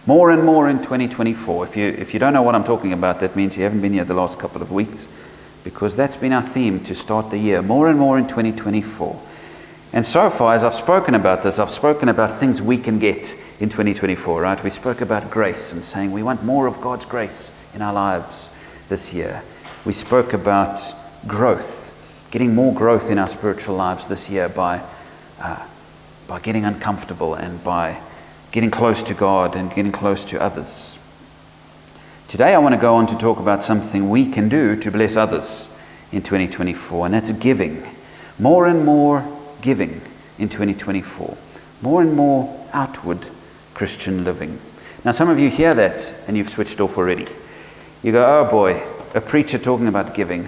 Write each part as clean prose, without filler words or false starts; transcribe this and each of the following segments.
More and more in 2024. If you don't know what I'm talking about, that means you haven't been here the last couple of weeks, because that's been our theme to start the year. More and more in 2024. And so far, as I've spoken about this, I've spoken about things we can get in 2024, right? We spoke about grace and saying we want more of God's grace in our lives this year. We spoke about growth, getting more growth in our spiritual lives this year by getting uncomfortable and by getting close to God and getting close to others. Today I want to go on to talk about something we can do to bless others in 2024, and that's giving. More and more giving in 2024. More and more outward Christian living. Now some of you hear that and you've switched off already. You go, oh boy, a preacher talking about giving.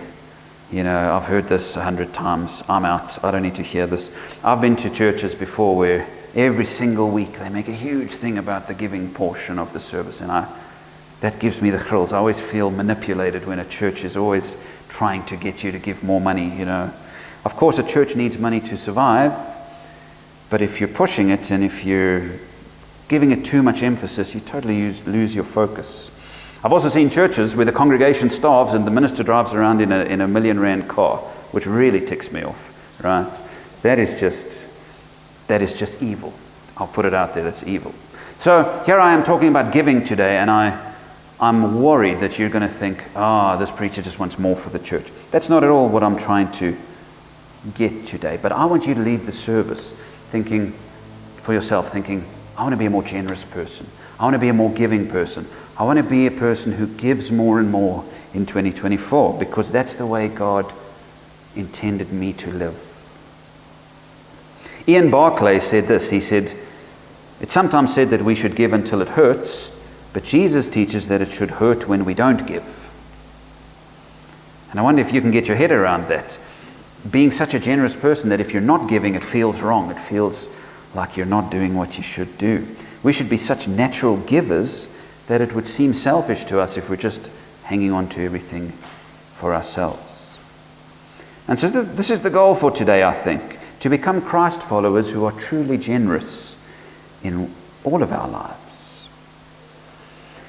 You know, I've heard this 100 times. I'm out. I don't need to hear this. I've been to churches before where every single week they make a huge thing about the giving portion of the service, and that gives me the thrills. I always feel manipulated when a church is always trying to get you to give more money, you know. Of course, a church needs money to survive, but if you're pushing it and if you're giving it too much emphasis, you totally lose your focus. I've also seen churches where the congregation starves and the minister drives around in a $1 million car, which really ticks me off, right? That is just evil. I'll put it out there, it's evil. So here I am talking about giving today, and I'm worried that you're going to think, this preacher just wants more for the church. That's not at all what I'm trying to get today. But I want you to leave the service thinking, I want to be a more generous person. I want to be a more giving person. I want to be a person who gives more and more in 2024, because that's the way God intended me to live. Ian Barclay said this. He said, it's sometimes said that we should give until it hurts, but Jesus teaches that it should hurt when we don't give. And I wonder if you can get your head around that. Being such a generous person that if you're not giving, it feels wrong. It feels like you're not doing what you should do. We should be such natural givers that it would seem selfish to us if we're just hanging on to everything for ourselves. And so this is the goal for today, I think, to become Christ followers who are truly generous in all of our lives.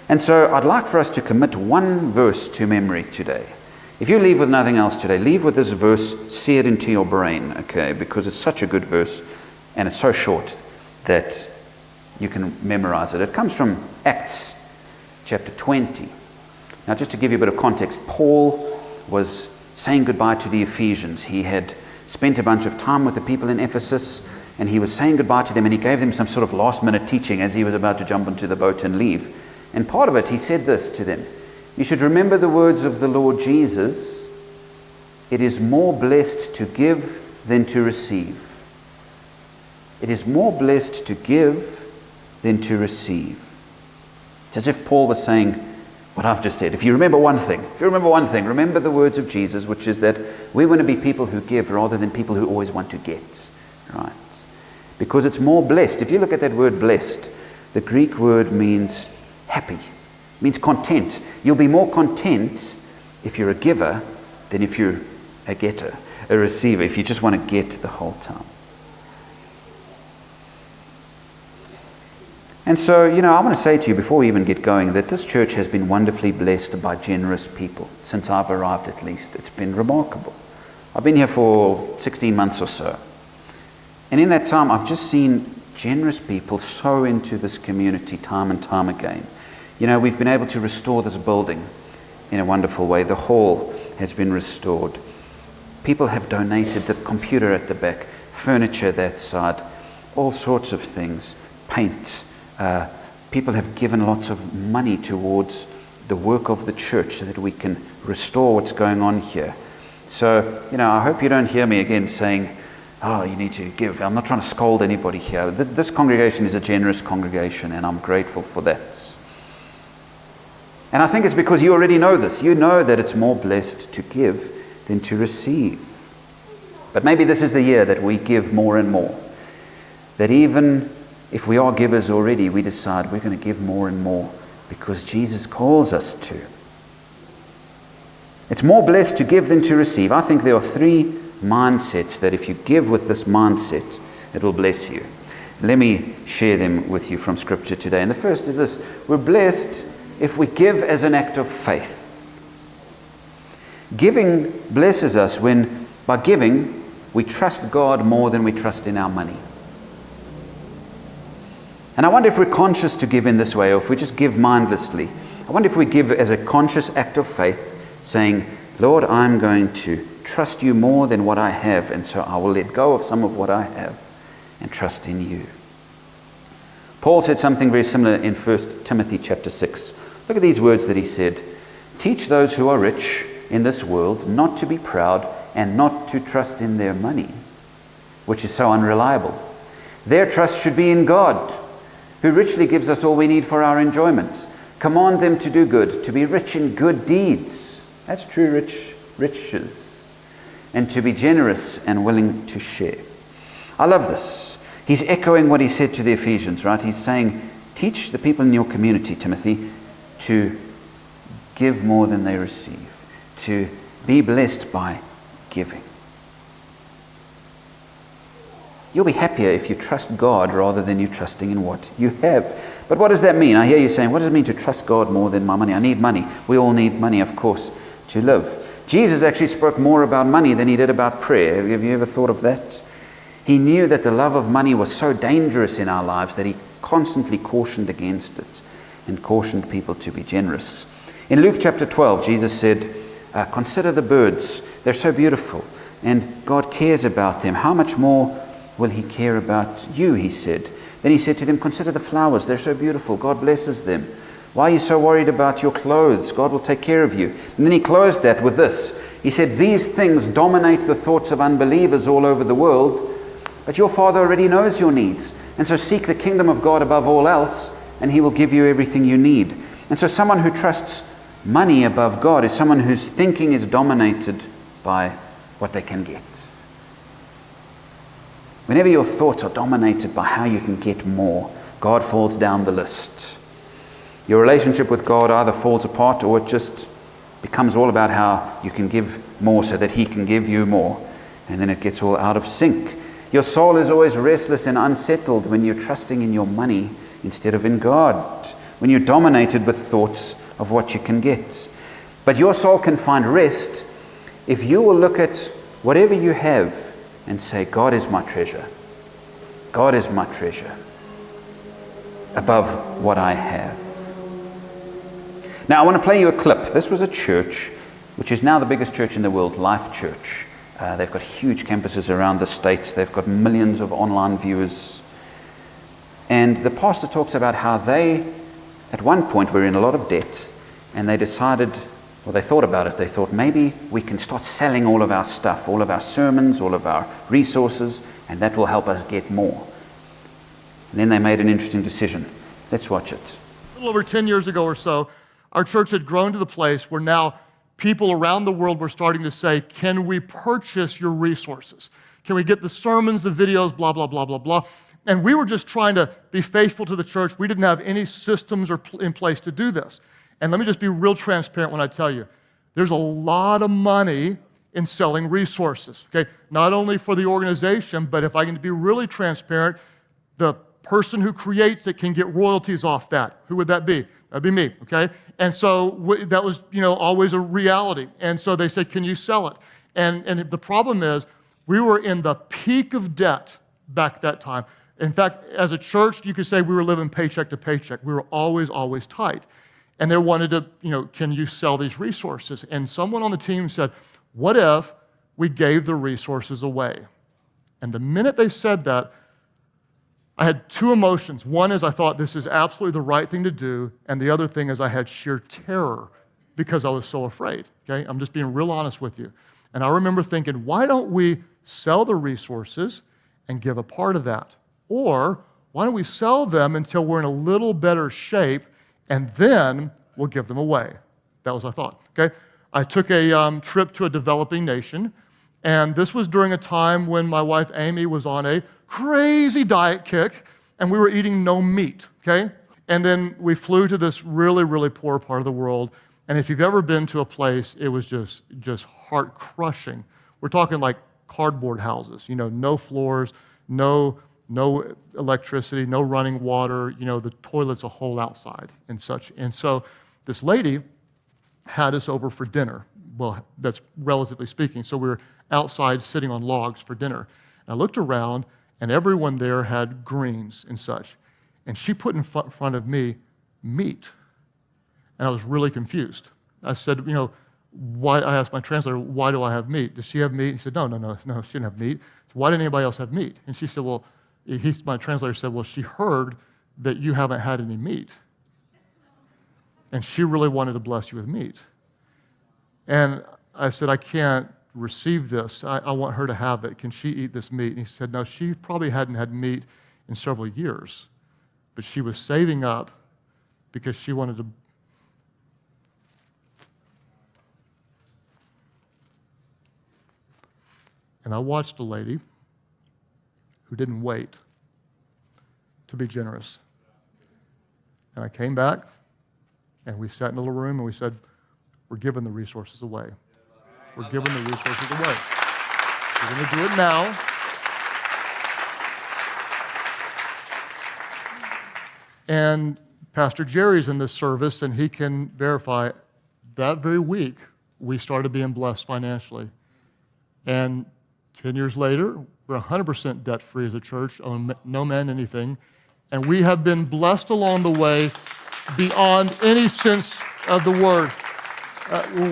And so I'd like for us to commit one verse to memory today. If you leave with nothing else today, leave with this verse seared into your brain, okay? Because it's such a good verse and it's so short that you can memorize it. It comes from Acts chapter 20. Now, just to give you a bit of context, Paul was saying goodbye to the Ephesians. He had spent a bunch of time with the people in Ephesus, and he was saying goodbye to them, and he gave them some sort of last-minute teaching as he was about to jump into the boat and leave. And part of it, he said this to them: you should remember the words of the Lord Jesus, it is more blessed to give than to receive. It is more blessed to give than to receive. It's as if Paul was saying what I've just said. If you remember one thing, remember the words of Jesus, which is that we want to be people who give rather than people who always want to get, right? Because it's more blessed. If you look at that word blessed, the Greek word means happy, means content. You'll be more content if you're a giver than if you're a getter, a receiver, if you just want to get the whole time. And so, I want to say to you before we even get going that this church has been wonderfully blessed by generous people. Since I've arrived, at least, it's been remarkable. I've been here for 16 months or so. And in that time, I've just seen generous people sow into this community time and time again. We've been able to restore this building in a wonderful way. The hall has been restored. People have donated the computer at the back, furniture that side, all sorts of things, paint. People have given lots of money towards the work of the church so that we can restore what's going on here. So, I hope you don't hear me again saying, you need to give. I'm not trying to scold anybody here. This congregation is a generous congregation, and I'm grateful for that. And I think it's because you already know this. You know that it's more blessed to give than to receive. But maybe this is the year that we give more and more. That even if we are givers already, we decide we're going to give more and more because Jesus calls us to. It's more blessed to give than to receive. I think there are 3 mindsets that if you give with this mindset, it will bless you. Let me share them with you from Scripture today. And the first is this: we're blessed if we give as an act of faith. Giving blesses us when, by giving, we trust God more than we trust in our money. And I wonder if we're conscious to give in this way, or if we just give mindlessly. I wonder if we give as a conscious act of faith, saying, Lord, I'm going to trust you more than what I have, and so I will let go of some of what I have and trust in you. Paul said something very similar in 1 Timothy chapter 6. Look at these words that he said. Teach those who are rich in this world not to be proud and not to trust in their money, which is so unreliable. Their trust should be in God, who richly gives us all we need for our enjoyment. Command them to do good, to be rich in good deeds. That's true riches. And to be generous and willing to share. I love this. He's echoing what he said to the Ephesians, right? He's saying, teach the people in your community, Timothy, to give more than they receive, to be blessed by giving. You'll be happier if you trust God rather than you trusting in what you have. But what does that mean? I hear you saying, what does it mean to trust God more than my money? I need money. We all need money, of course, to live. Jesus actually spoke more about money than he did about prayer. Have you ever thought of that? He knew that the love of money was so dangerous in our lives that he constantly cautioned against it and cautioned people to be generous. In Luke chapter 12, Jesus said, consider the birds. They're so beautiful, and God cares about them. How much more will he care about you, he said. Then he said to them, consider the flowers. They're so beautiful. God blesses them. Why are you so worried about your clothes? God will take care of you. And then he closed that with this. He said, these things dominate the thoughts of unbelievers all over the world, but your Father already knows your needs. And so seek the kingdom of God above all else, and he will give you everything you need. And so someone who trusts money above God is someone whose thinking is dominated by what they can get. Whenever your thoughts are dominated by how you can get more, God falls down the list. Your relationship with God either falls apart or it just becomes all about how you can give more so that he can give you more. And then it gets all out of sync. Your soul is always restless and unsettled when you're trusting in your money instead of in God. When you're dominated with thoughts of what you can get. But your soul can find rest if you will look at whatever you have and say, God is my treasure. God is my treasure above what I have. Now I want to play you a clip. This was a church which is now the biggest church in the world, Life Church. They've got huge campuses around the States. They've got millions of online viewers. And the pastor talks about how they, at one point, were in a lot of debt, and they decided, well, they thought about it. They thought, maybe we can start selling all of our stuff, all of our sermons, all of our resources, and that will help us get more. And then they made an interesting decision. Let's watch it. A little over 10 years ago or so, our church had grown to the place where now people around the world were starting to say, can we purchase your resources? Can we get the sermons, the videos, blah, blah, blah, blah, blah. And we were just trying to be faithful to the church. We didn't have any systems in place to do this. And let me just be real transparent when I tell you, there's a lot of money in selling resources, okay? Not only for the organization, but if I can be really transparent, the person who creates it can get royalties off that. Who would that be? That'd be me, okay? And so that was, always a reality. And so they said, can you sell it? And the problem is, we were in the peak of debt back that time. In fact, as a church, you could say we were living paycheck to paycheck. We were always, always tight. And they wanted to, can you sell these resources? And someone on the team said, what if we gave the resources away? And the minute they said that, I had two emotions. One is I thought this is absolutely the right thing to do, and the other thing is I had sheer terror because I was so afraid, okay? I'm just being real honest with you. And I remember thinking, why don't we sell the resources and give a part of that? Or why don't we sell them until we're in a little better shape, and then we'll give them away? That was our thought, okay? I took a trip to a developing nation, and this was during a time when my wife Amy was on a crazy diet kick, and we were eating no meat, okay? And then we flew to this really, really poor part of the world, and if you've ever been to a place, it was just heart-crushing. We're talking like cardboard houses, no floors, no no electricity, no running water, the toilet's a hole outside and such. And so this lady had us over for dinner. Well, that's relatively speaking. So we were outside sitting on logs for dinner. And I looked around, and everyone there had greens and such. And she put in front of me meat. And I was really confused. I said, why? I asked my translator, why do I have meat? Does she have meat? He said, no, she didn't have meat. So why didn't anybody else have meat? And she said, my translator said, she heard that you haven't had any meat. And she really wanted to bless you with meat. And I said, I can't receive this. I want her to have it. Can she eat this meat? And he said, no, she probably hadn't had meat in several years. But she was saving up because she wanted to. And I watched a lady who didn't wait to be generous. And I came back, and we sat in a little room, and we said, we're giving the resources away. We're giving the resources away. We're going to do it now. And Pastor Jerry's in this service, and he can verify that very week we started being blessed financially. And 10 years later, we're 100% debt-free as a church, owe no man anything. And we have been blessed along the way beyond any sense of the word.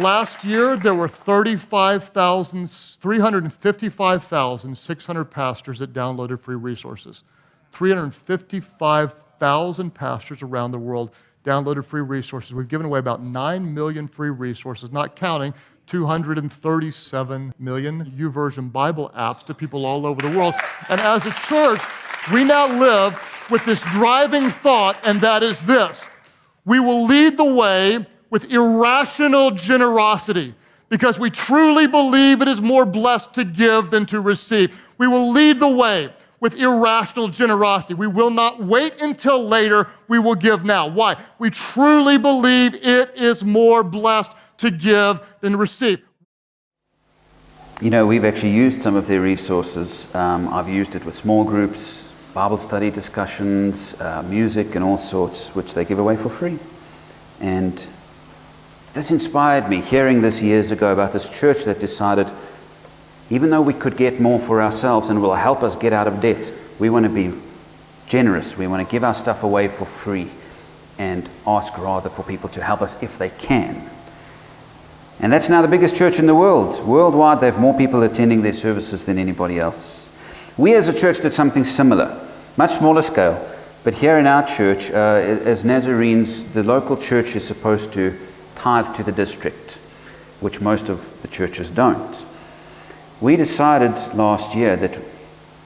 Last year, there were 355,600 pastors that downloaded free resources. 355,000 pastors around the world downloaded free resources. We've given away about 9 million free resources, not counting 237 million YouVersion Bible apps to people all over the world. And as a church, we now live with this driving thought, and that is this: we will lead the way with irrational generosity because we truly believe it is more blessed to give than to receive. We will lead the way with irrational generosity. We will not wait until later. We will give now. Why? We truly believe it is more blessed to give than receive. We've actually used some of their resources. I've used it with small groups, Bible study discussions, music and all sorts, which they give away for free. And this inspired me, hearing this years ago about this church that decided, even though we could get more for ourselves and will help us get out of debt, we want to be generous. We want to give our stuff away for free and ask rather for people to help us if they can. And that's now the biggest church in the world. Worldwide, they have more people attending their services than anybody else. We as a church did something similar, much smaller scale. But here in our church, as Nazarenes, the local church is supposed to tithe to the district, which most of the churches don't. We decided last year that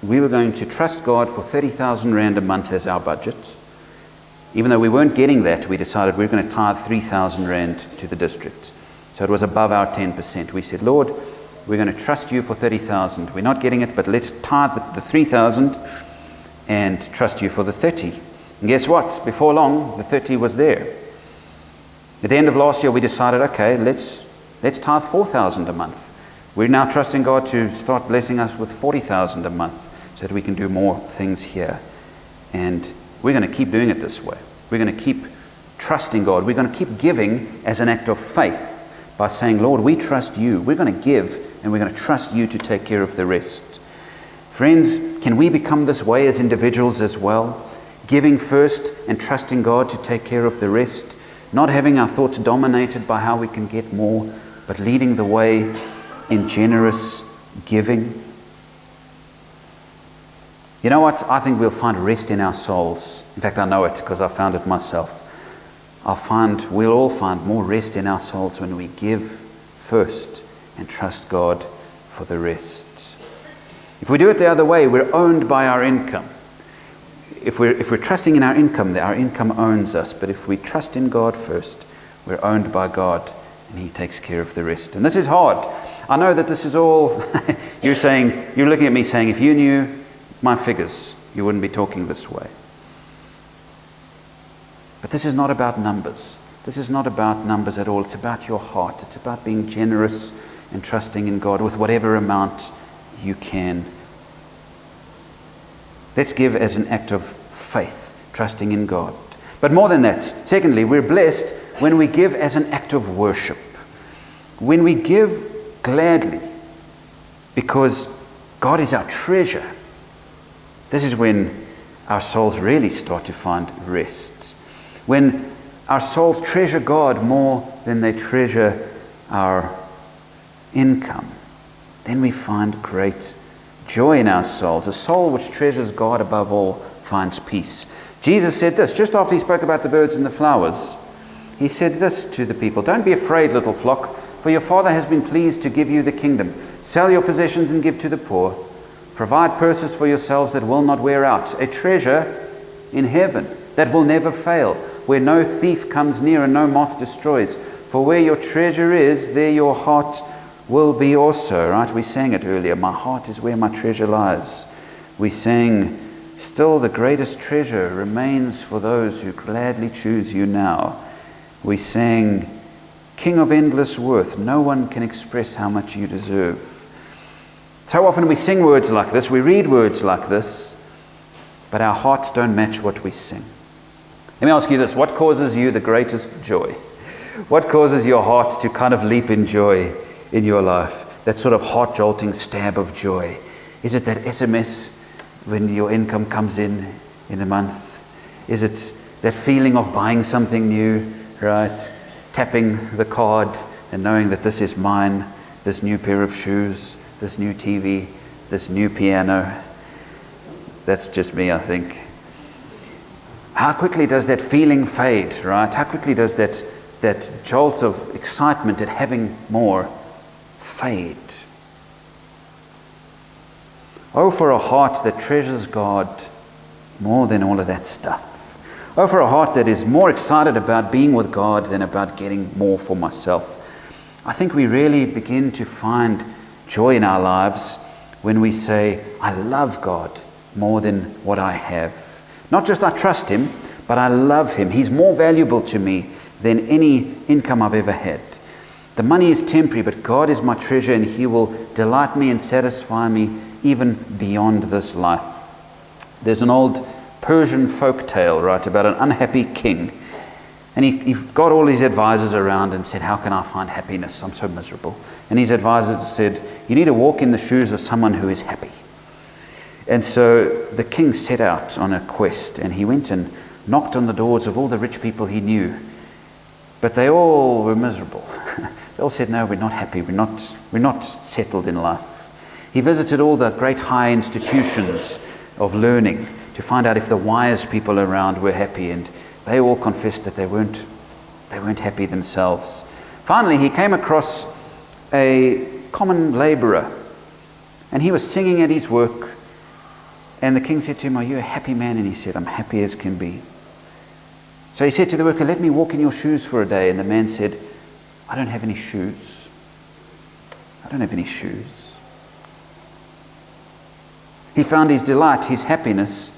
we were going to trust God for 30,000 Rand a month as our budget. Even though we weren't getting that, we decided we were going to tithe 3,000 Rand to the district. So it was above our 10%. We said, Lord, we're going to trust you for 30,000. We're not getting it, but let's tithe the 3,000 and trust you for the 30. And guess what? Before long, the 30 was there. At the end of last year, we decided, okay, let's tithe 4,000 a month. We're now trusting God to start blessing us with 40,000 a month so that we can do more things here. And we're going to keep doing it this way. We're going to keep trusting God. We're going to keep giving as an act of faith by saying, Lord, we trust you. We're going to give, and we're going to trust you to take care of the rest. Friends, can we become this way as individuals as well? Giving first and trusting God to take care of the rest. Not having our thoughts dominated by how we can get more, but leading the way in generous giving. You know what? I think we'll find rest in our souls. In fact, I know it because I found it myself. We'll all find more rest in our souls when we give first and trust God for the rest. If we do it the other way, we're owned by our income. If we're trusting in our income owns us. But if we trust in God first, we're owned by God, and He takes care of the rest. And this is hard. I know that this is all, you're looking at me saying, if you knew my figures, you wouldn't be talking this way. But this is not about numbers. This is not about numbers at all. It's about your heart. It's about being generous and trusting in God with whatever amount you can. Let's give as an act of faith, trusting in God. But more than that, secondly, we're blessed when we give as an act of worship. When we give gladly, because God is our treasure. This is when our souls really start to find rest. When our souls treasure God more than they treasure our income, then we find great joy in our souls. A soul which treasures God above all finds peace. Jesus said this just after he spoke about the birds and the flowers. He said this to the people, "Don't be afraid, little flock, for your Father has been pleased to give you the kingdom. Sell your possessions and give to the poor. Provide purses for yourselves that will not wear out, a treasure in heaven that will never fail, where no thief comes near and no moth destroys. For where your treasure is, there your heart will be also." Right? We sang it earlier. My heart is where my treasure lies. We sang, "Still the greatest treasure remains for those who gladly choose you now." We sang, "King of endless worth, no one can express how much you deserve." So often we sing words like this, we read words like this, but our hearts don't match what we sing. Let me ask you this, what causes you the greatest joy? What causes your heart to kind of leap in joy in your life? That sort of heart-jolting stab of joy. Is it that SMS when your income comes in a month? Is it that feeling of buying something new, right? Tapping the card and knowing that this is mine, this new pair of shoes, this new TV, this new piano. That's just me, I think. How quickly does that feeling fade, right? How quickly does that jolt of excitement at having more fade? Oh, for a heart that treasures God more than all of that stuff. Oh, for a heart that is more excited about being with God than about getting more for myself. I think we really begin to find joy in our lives when we say, "I love God more than what I have." Not just I trust Him, but I love Him. He's more valuable to me than any income I've ever had. The money is temporary, but God is my treasure, and He will delight me and satisfy me even beyond this life. There's an old Persian folk tale, right, about an unhappy king. And he got all his advisors around and said, "How can I find happiness? I'm so miserable." And his advisors said, "You need to walk in the shoes of someone who is happy." And so the king set out on a quest, and he went and knocked on the doors of all the rich people he knew. But they all were miserable. They all said, "No, we're not happy. We're not settled in life." He visited all the great high institutions of learning to find out if the wise people around were happy, and they all confessed that they weren't happy themselves. Finally, he came across a common laborer, and he was singing at his work. And the king said to him, "Are you a happy man?" And he said, "I'm happy as can be." So he said to the worker, "Let me walk in your shoes for a day." And the man said, "I don't have any shoes. I don't have any shoes." He found his delight, his happiness,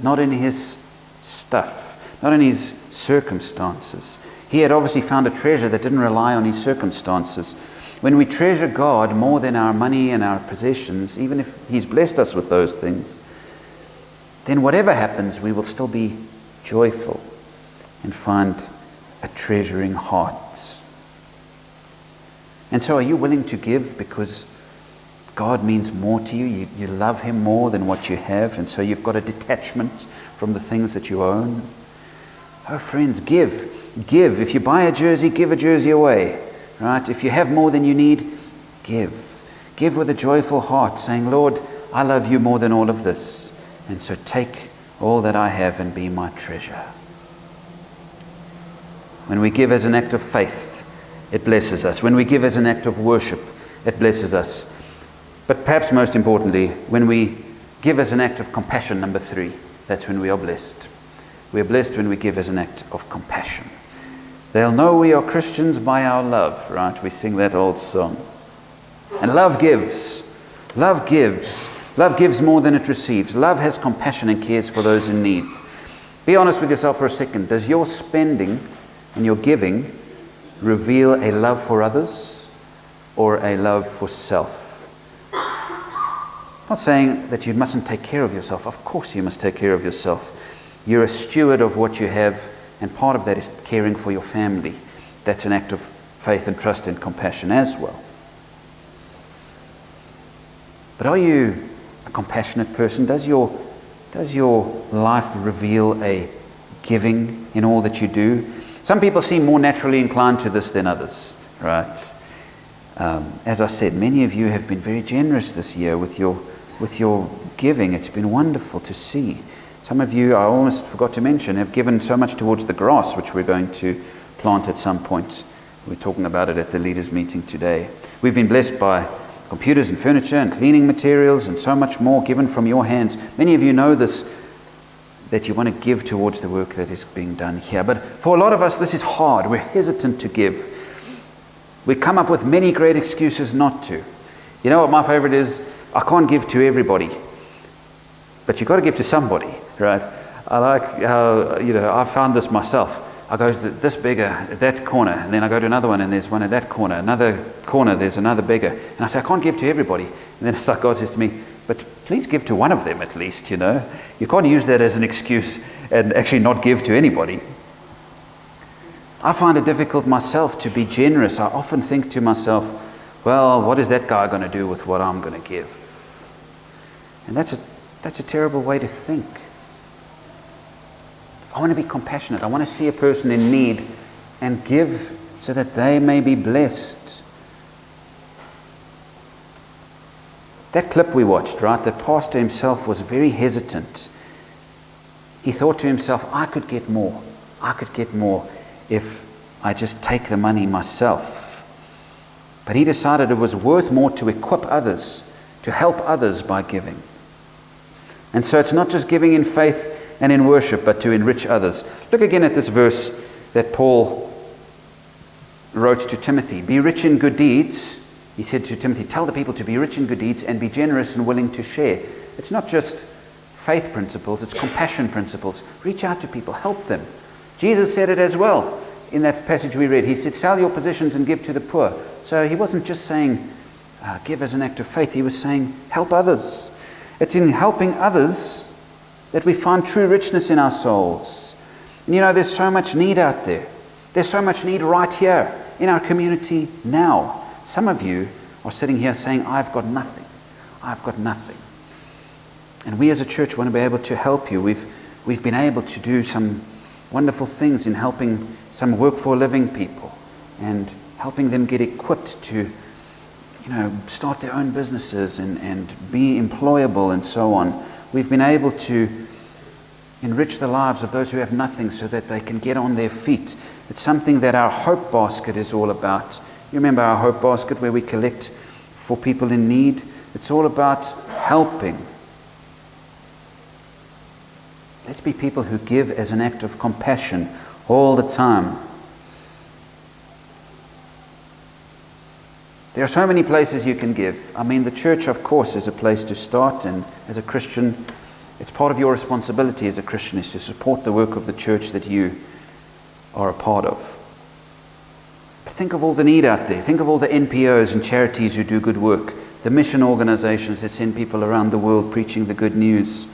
not in his stuff, not in his circumstances. He had obviously found a treasure that didn't rely on his circumstances. When we treasure God more than our money and our possessions, even if He's blessed us with those things, then whatever happens, we will still be joyful and find a treasuring heart. And so are you willing to give because God means more to you? You love Him more than what you have, and so you've got a detachment from the things that you own? Oh, friends, give. Give. If you buy a jersey, give a jersey away. Right? If you have more than you need, give. Give with a joyful heart, saying, "Lord, I love you more than all of this. And so take all that I have and be my treasure." When we give as an act of faith, it blesses us. When we give as an act of worship, it blesses us. But perhaps most importantly, when we give as an act of compassion, number 3, that's when we are blessed. We are blessed when we give as an act of compassion. They'll know we are Christians by our love, right? We sing that old song. And love gives. Love gives. Love gives more than it receives. Love has compassion and cares for those in need. Be honest with yourself for a second. Does your spending and your giving reveal a love for others or a love for self? I'm not saying that you mustn't take care of yourself. Of course you must take care of yourself. You're a steward of what you have, and part of that is caring for your family. That's an act of faith and trust and compassion as well. But are you a compassionate person? Does your life reveal a giving in all that you do? Some people seem more naturally inclined to this than others, right? As I said, many of you have been very generous this year with your giving. It's been wonderful to see. Some of you, I almost forgot to mention, have given so much towards the grass, which we're going to plant at some point. We're talking about it at the leaders' meeting today. We've been blessed by computers and furniture and cleaning materials and so much more given from your hands. Many of you know this, that you want to give towards the work that is being done here. But for a lot of us, this is hard. We're hesitant to give. We come up with many great excuses not to. You know what my favorite is? I can't give to everybody. But you've got to give to somebody, right? I like how, I found this myself. I go to this beggar at that corner, and then I go to another one, and there's one at that corner. Another corner, there's another beggar. And I say, I can't give to everybody. And then it's like God says to me, but please give to one of them at least, You can't use that as an excuse and actually not give to anybody. I find it difficult myself to be generous. I often think to myself, well, what is that guy going to do with what I'm going to give? And that's a terrible way to think. I want to be compassionate. I want to see a person in need and give so that they may be blessed. That clip we watched, right? The pastor himself was very hesitant. He thought to himself, I could get more. I could get more if I just take the money myself. But he decided it was worth more to equip others, to help others by giving. And so it's not just giving in faith and in worship, but to enrich others. Look again at this verse that Paul wrote to Timothy. Be rich in good deeds. He said to Timothy, tell the people to be rich in good deeds and be generous and willing to share. It's not just faith principles, it's compassion principles. Reach out to people, help them. Jesus said it as well in that passage we read. He said, sell your possessions and give to the poor. So he wasn't just saying give as an act of faith. He was saying help others. It's in helping others that we find true richness in our souls. And there's so much need out there. There's so much need right here in our community now. Some of you are sitting here saying, I've got nothing. I've got nothing. And we as a church want to be able to help you. We've been able to do some wonderful things in helping some work for a living people and helping them get equipped to start their own businesses and be employable and so on. We've been able to enrich the lives of those who have nothing so that they can get on their feet. It's something that our Hope Basket is all about. You remember our Hope Basket where we collect for people in need? It's all about helping. Let's be people who give as an act of compassion all the time. There are so many places you can give. I mean, the church, of course, is a place to start, and as a Christian, it's part of your responsibility as a Christian is to support the work of the church that you are a part of. But think of all the need out there. Think of all the NPOs and charities who do good work, the mission organizations that send people around the world preaching the good news.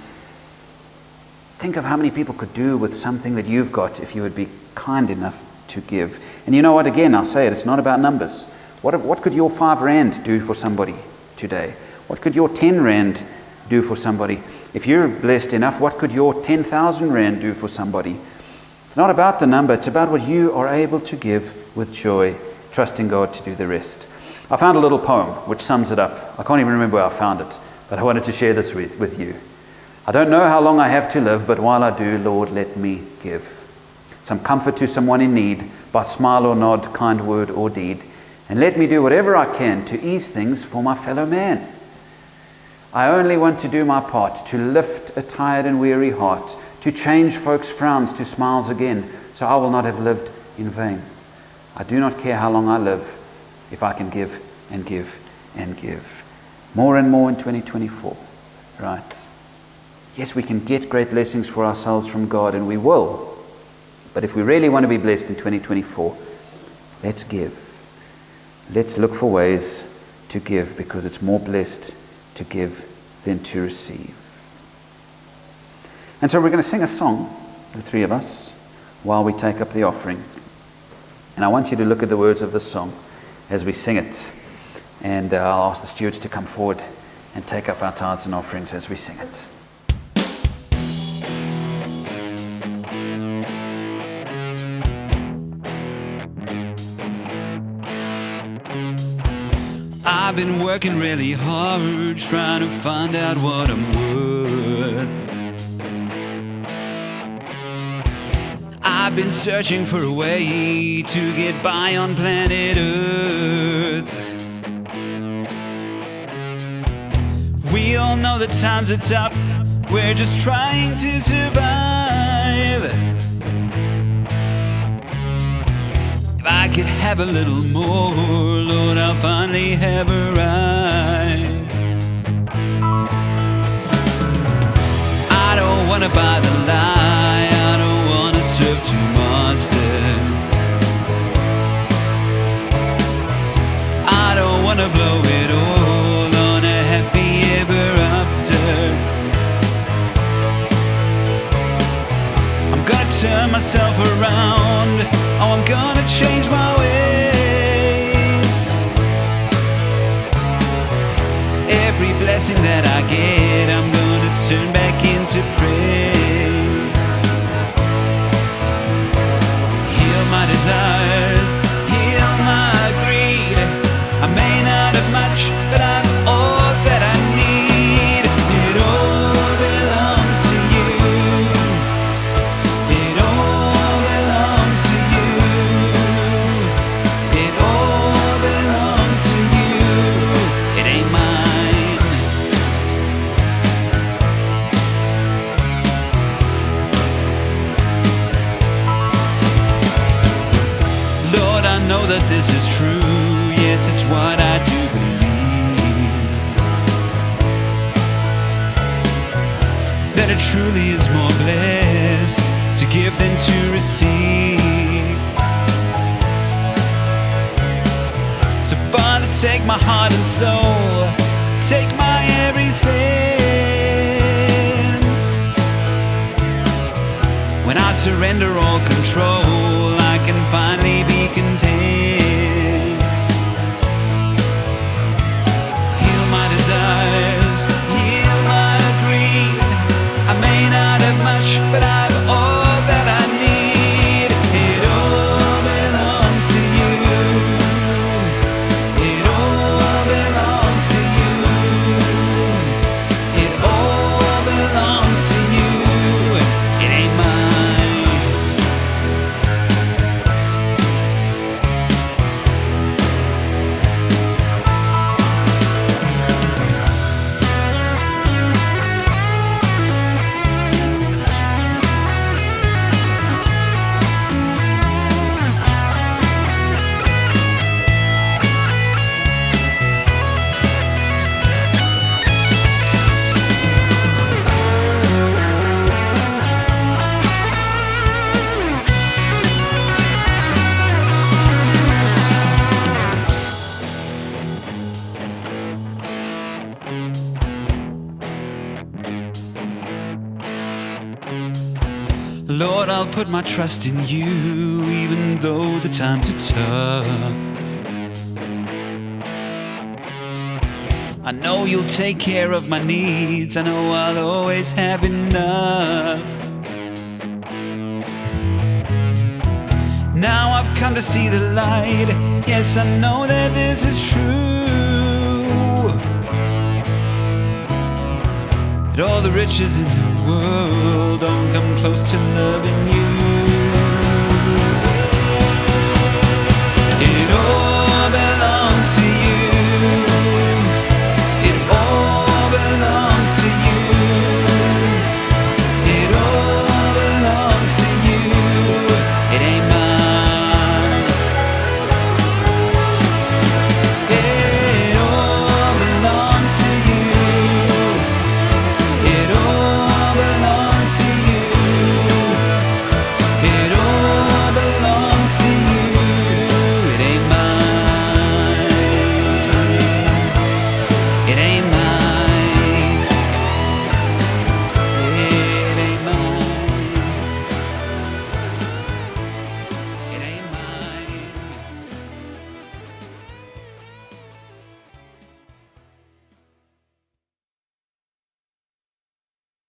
Think of how many people could do with something that you've got if you would be kind enough to give. And you know what? Again, I'll say it. It's not about numbers. What could your 5 rand do for somebody today? What could your 10 rand do for somebody? If you're blessed enough, what could your 10,000 rand do for somebody? It's not about the number. It's about what you are able to give with joy, trusting God to do the rest. I found a little poem which sums it up. I can't even remember where I found it, but I wanted to share this with you. I don't know how long I have to live, but while I do, Lord, let me give some comfort to someone in need by smile or nod, kind word or deed. And let me do whatever I can to ease things for my fellow man. I only want to do my part, to lift a tired and weary heart, to change folks' frowns to smiles again, so I will not have lived in vain. I do not care how long I live, if I can give and give and give. More and more in 2024, right? Yes, we can get great blessings for ourselves from God, and we will. But if we really want to be blessed in 2024, let's give. Let's look for ways to give, because it's more blessed to give than to receive. And so we're going to sing a song, the three of us, while we take up the offering. And I want you to look at the words of the song as we sing it. And I'll ask the stewards to come forward and take up our tithes and offerings as we sing it. I've been working really hard, trying to find out what I'm worth. I've been searching for a way to get by on planet Earth. We all know that times are tough, we're just trying to survive. If I could have a little more, Lord, I'll finally have arrived. I don't want to buy the lie, I don't want to serve two masters. I don't want to blow it all on a happy ever after. I'm gonna turn myself around, oh, I'm gonna change my ways. Every blessing that I get, I'm gonna turn back into praise. Heal my desires, heal my greed. I may not have much, but I've all that I need. It all belongs to you. It all belongs to you. It all belongs to you. It ain't mine. Lord, I know that this is true. Yes, it's what I do believe. That it truly is more blessed to give than to receive. So Father, take my heart and soul, take my every sense. When I surrender all control, I can finally be content. Heal my desires, heal my greed. I may not have much, but I've all that I need. It all belongs to you. It all belongs to you. It all belongs to you. It ain't mine. Lord, I'll put my trust in you, even though the times are tough. I know you'll take care of my needs, I know I'll always have enough. Now I've come to see the light, yes, I know that this is true. That all the riches in the world don't come close to loving you.